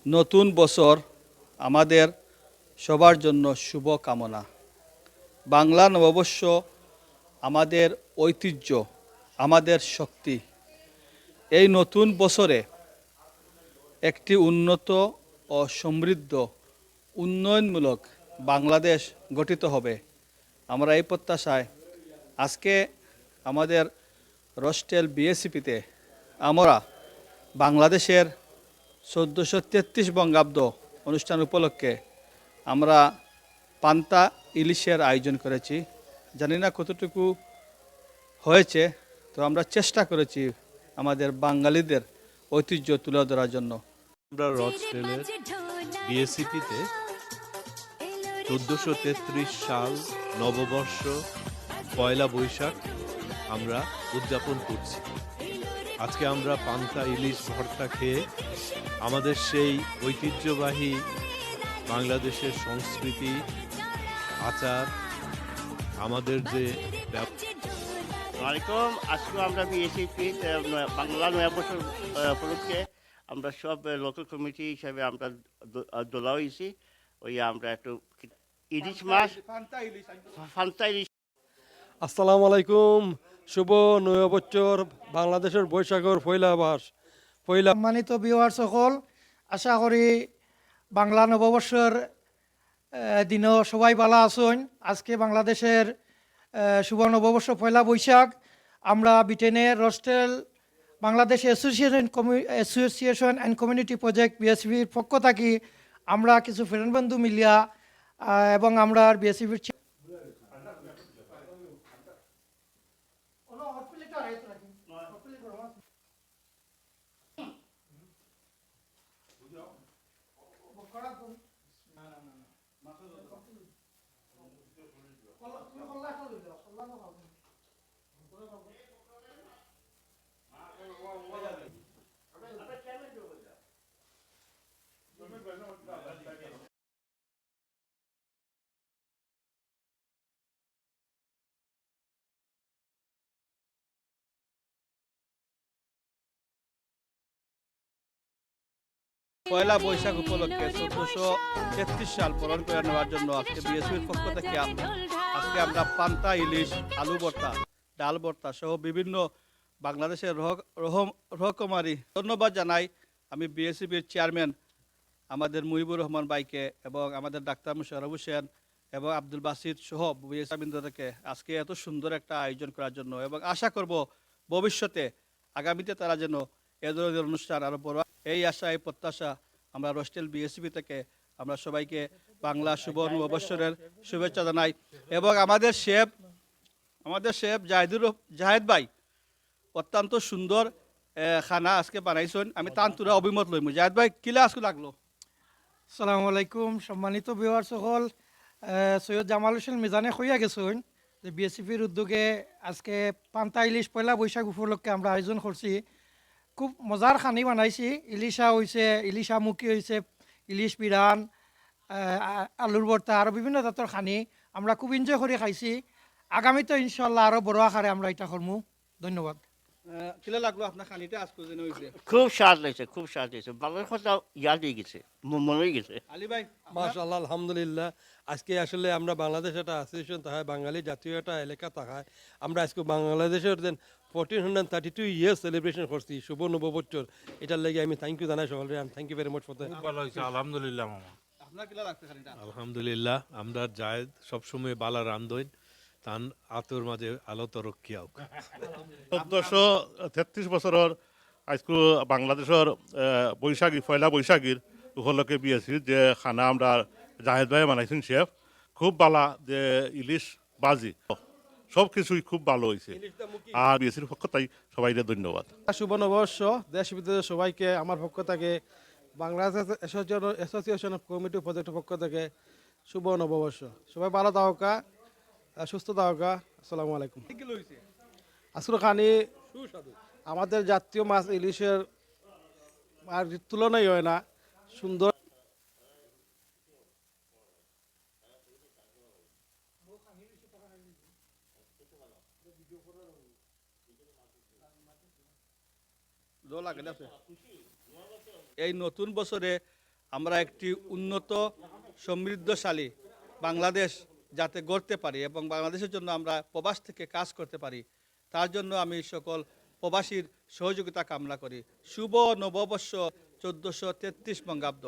নতুন বছর আমাদের সবার জন্য শুভ কামনা। বাংলা নববর্ষ আমাদের ঐতিহ্য, আমাদের শক্তি। এই নতুন বছরে একটি উন্নত ও সমৃদ্ধ উন্নয়নমূলক বাংলাদেশ গঠিত হবে। আমরা এই প্রত্যাশায় আজকে আমাদের রস্টেল বিএসিপিতে আমরা বাংলাদেশের 1433 বঙ্গাব্দ অনুষ্ঠান উপলক্ষে আমরা পান্তা ইলিশের আয়োজন করেছি। জানি না কতটুকু হয়েছে, তো আমরা চেষ্টা করেছি আমাদের বাঙালিদের ঐতিহ্য তুলে ধরার জন্য। আমরা রচডেলের বিএসিপিতে 1433 সাল নববর্ষ পয়লা বৈশাখ আমরা উদযাপন করছি। আজকে আমরা পান্তা ইলিশ ভর্তা খেয়ে আমাদের সেই ঐতিহ্যবাহী বাংলাদেশের সংস্কৃতি, আচার, আমাদের যে ওয়ালাইকুম। আজকে আমরা বিএসিপি বাংলা নয়া বছর উপলক্ষে আমরা সব লোকাল কমিটি হিসাবে আমরা দোলা হয়েছি। ওই আমরা একটু ইলিশ মাছ ফান্তা ইলিশ। আসসালামু আলাইকুম। শুভ নববর্ষর বাংলাদেশের বৈশাখের পয়লা সম্মানিত ভিউয়ার সকল, আশা করি বাংলা নববর্ষের দিনও সবাই ভালো আছেন। আজকে বাংলাদেশের শুভ নববর্ষ পয়লা বৈশাখ। আমরা ব্রিটেনের রস্টেল Bangladesh association and community project বিএসপির পক্ষ থাকি আমরা কিছু ফ্রেন্ড বন্ধু মিলিয়া এবং আমরা বিএসপির পয়লা বৈশাখ উপলক্ষে 1433 সাল পালন করে নেওয়ার জন্য আজকে বিএসপির পক্ষ থেকে আজকে আমরা পান্তা ইলিশ, আলু ভর্তা, ডাল ভর্তা সহ বিভিন্ন বাংলাদেশের রকমারি ধন্যবাদ জানাই আমি বিএসপির চেয়ারম্যান আমাদের মুহিবুর রহমান ভাইকে এবং আমাদের ডাক্তার মুশারফ হোসেন এবং আব্দুল বাসির সহ বিএসপিকে আজকে এত সুন্দর একটা আয়োজন করার জন্য, এবং আশা করব ভবিষ্যতে আগামীতে তারা যেন এ ধরনের অনুষ্ঠান আরও বড়। এই আশা, এই প্রত্যাশা আমরা রস্টেল বিএসপি থেকে আমরা সবাইকে বাংলা শুভ নববর্ষের শুভেচ্ছা জানাই। এবং আমাদের শেফ জাহেদ ভাই অত্যন্ত সুন্দর খানা আজকে বানাইছেন। আমি তান্তুরা অভিমত লইমু। জাহেদ ভাই কিলা আজকে লাগলো? আসসালামু আলাইকুম। সম্মানিত ভিউয়ার সকল, সৈয়দ জামাল হোসেন মিজানে কইয়া গেছেন যে বিএসপির উদ্যোগে আজকে পান্তা ইলিশ পয়লা বৈশাখ উপলক্ষে আমরা আয়োজন করছি। খুব মজার খানি বানাইছি। ইলিশা হয়েছে, ইলিশা মুখী হয়েছে, ইলিশ বিরান, আলুর ভর্তা আরও বিভিন্ন জাতের খানি আমরা খুব এনজয় করে খাইছি। আগামীতে ইনশাল্লাহ আরও বড় আকারে আমরা এটা করবো। ধন্যবাদ। কিলা লাগলো আপনার খানিটা আজকে যেন হয়েছে? খুব স্বাদ লাগছে, খুব স্বাদ লাগছে। বাংলার কথা ইয়াদ হয়ে গেছে, মনে হয়ে গেছে। আলী ভাই মাশাআল্লাহ, আলহামদুলিল্লাহ। আজকে আসলে আমরা বাংলাদেশ একটা অ্যাসোসিয়েশন থাকায়, বাঙালি জাতীয় একটা এলাকা থাকায় আমরা আজকে বাংলাদেশের 1432 ইয়ার্স সেলিব্রেশন করছি, শুভ নববর্ষর। এটার লাগে আমি থ্যাংক ইউ জানাই সকলকে। Thank you very much for that. ভালো হয়েছে, আলহামদুলিল্লাহ মামা। আপনার কিলা লাগছে খানিটা? আলহামদুলিল্লাহ। আমরা জায়েদ সবসময় বালা রান্ধইন, তান আতর মাঝে আলো তরক্কি আউক। 1433 বছরের আজকে বাংলাদেশের পয়লা বৈশাখীর উপলক্ষে বিয়েছিল যে খানা আমরা জাহেদ ভাই বানাইছেন শেফ। খুব ভালো যে ইলিশ বাজি সব কিছুই খুব ভালো হয়েছে। আর বিএসির পক্ষ তাই সবাইকে ধন্যবাদ। শুভ নববর্ষ। দেশ বিদেশের সবাইকে আমার পক্ষ থেকে, বাংলাদেশ অ্যাসোসিয়েশন অফ কমিটি প্রজেক্টের পক্ষ থেকে শুভ নববর্ষ। সবাই ভালো থাকা, সুস্থ থাকা। আসসালামু আলাইকুম। আসলে খানি আমাদের জাতীয় মাছ ইলিশের আর তুলনাই হয় না, সুন্দর। এই নতুন বছরে আমরা একটি উন্নত সমৃদ্ধশালী বাংলাদেশ যাতে গড়তে পারি এবং বাংলাদেশের জন্য আমরা প্রবাস থেকে কাজ করতে পারি, তার জন্য আমি সকল প্রবাসীর সহযোগিতা কামনা করি। শুভ নববর্ষ 1433 বঙ্গাব্দ।